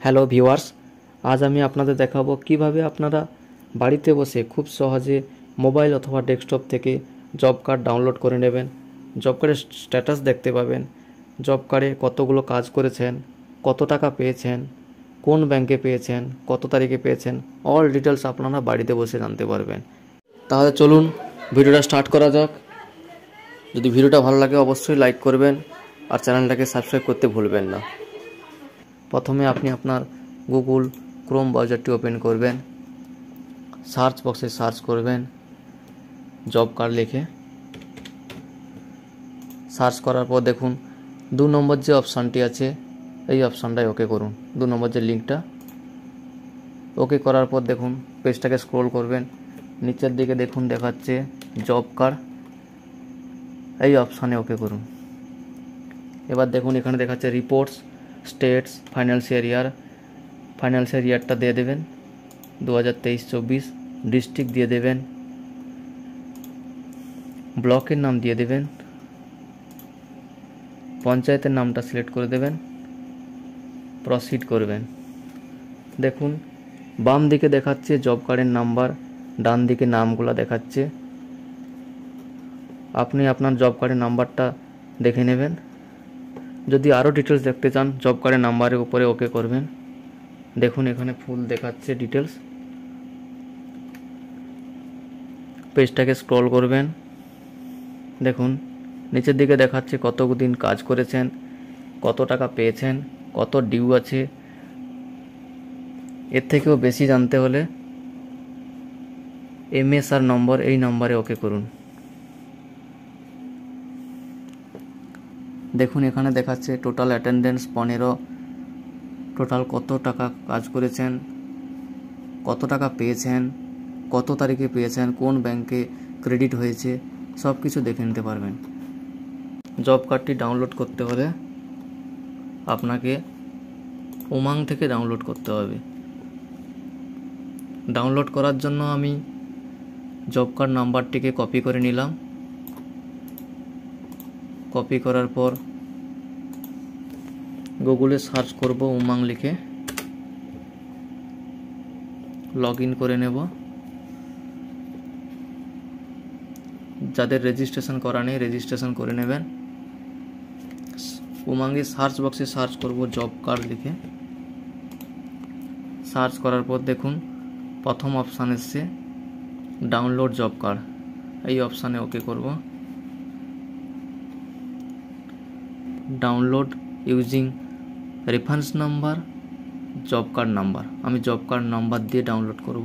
Hello viewers, আজ আমি আপনাদের দেখাবো কিভাবে আপনারা বাড়িতে বসে খুব সহজে মোবাইল অথবা ডেস্কটপ থেকে জব কার্ড ডাউনলোড করে নেবেন। জব কার্ডের স্ট্যাটাস দেখতে পাবেন, জব কার্ডে কতগুলো কাজ করেছেন, কত টাকা পেয়েছেন, কোন ব্যাংকে পেয়েছেন, কত তারিখে পেয়েছেন, অল ডিটেলস আপনারা বাড়িতে বসে জানতে পারবেন। তাহলে চলুন ভিডিওটা স্টার্ট করা যাক। যদি ভিডিওটা ভালো লাগে অবশ্যই লাইক করবেন আর চ্যানেলটাকে সাবস্ক্রাইব করতে ভুলবেন না। প্রথমে আপনি আপনার গুগল ক্রোম ব্রাউজারটি ওপেন করবেন, সার্চ বক্সে সার্চ করবেন জব কার্ড লিখে। সার্চ করার পর দেখুন 2 নম্বর যে অপশানটি আছে এই অপশানটায় ওকে করুন। 2 নম্বর যে লিঙ্কটা ওকে করার পর দেখুন পেজটাকে স্ক্রল করবেন, নিচের দিকে দেখুন দেখাচ্ছে জব কার্ড, এই অপশানে ওকে করুন। এবার দেখুন এখানে দেখাচ্ছে রিপোর্টস, স্টেটস, ফাইন্যান্সিয়াল ইয়ারটা দিয়ে দেবেন 2023-24, ডিস্ট্রিক্ট দিয়ে দেবেন, ব্লকের নাম দিয়ে দেবেন, পঞ্চায়েতের নামটা সিলেক্ট করে দেবেন, প্রসিড করবেন। দেখুন বাম দিকে দেখাচ্ছে জব কার্ডের নাম্বার, ডান দিকে নামগুলো দেখাচ্ছে। আপনি আপনার জব কার্ডের নাম্বারটা দেখে নেবেন। যদি আরও ডিটেলস দেখতে চান জব কার্ডের নাম্বারের উপরে ওকে করবেন। দেখুন এখানে ফুল দেখাচ্ছে ডিটেলস। পেজটাকে স্ক্রল করবেন, দেখুন নিচের দিকে দেখাচ্ছে কত দিন কাজ করেছেন, কত টাকা পেয়েছেন, কত ডিউ আছে। এর থেকেও বেশি জানতে হলে MSR নম্বর, এই নম্বরে ওকে করুন। দেখুন এখানে দেখাচ্ছে টোটাল অ্যাটেন্ডেন্স 15, টোটাল কত টাকা কাজ করেছেন, কত টাকা পেয়েছেন, কত তারিখে পেয়েছেন, কোন ব্যাংকে ক্রেডিট হয়েছে, সব কিছু দেখে নিতে পারবেন। জব কার্ডটি ডাউনলোড করতে হলে আপনাকে উমাং থেকে ডাউনলোড করতে হবে। ডাউনলোড করার জন্য আমি জব কার্ড নাম্বারটিকে কপি করে নিলাম। কপি করার পর গুগলে সার্চ করব উমাং লিখে, লগ ইন করে নেব। যাদের রেজিস্ট্রেশন করা নেই রেজিস্ট্রেশন করে নেবেন। উমাংয়ে সার্চ বক্সে সার্চ করব জব কার্ড লিখে। সার্চ করার পর দেখুন প্রথম অপশান এসছে ডাউনলোড জব কার্ড, এই অপশানে ওকে করব। Download using reference number, job card number, আমি জব কার্ড নাম্বার দিয়ে ডাউনলোড করব।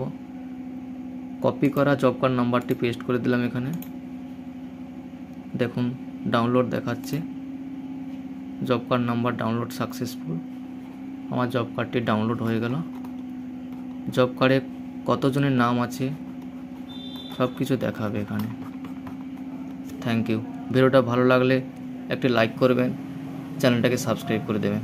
কপি করা জব কার্ড নাম্বারটি পেস্ট করে দিলাম এখানে। দেখুন ডাউনলোড দেখাচ্ছে, job card number download successful. আমার জব কার্ডটি ডাউনলোড হয়ে গেল। জব কার্ডে কতজনের নাম আছে সব কিছু দেখাবে এখানে। Thank you. ভিডিওটা ভালো লাগলে একটি লাইক করবেন, চ্যানেলটাকে সাবস্ক্রাইব করে দেবেন।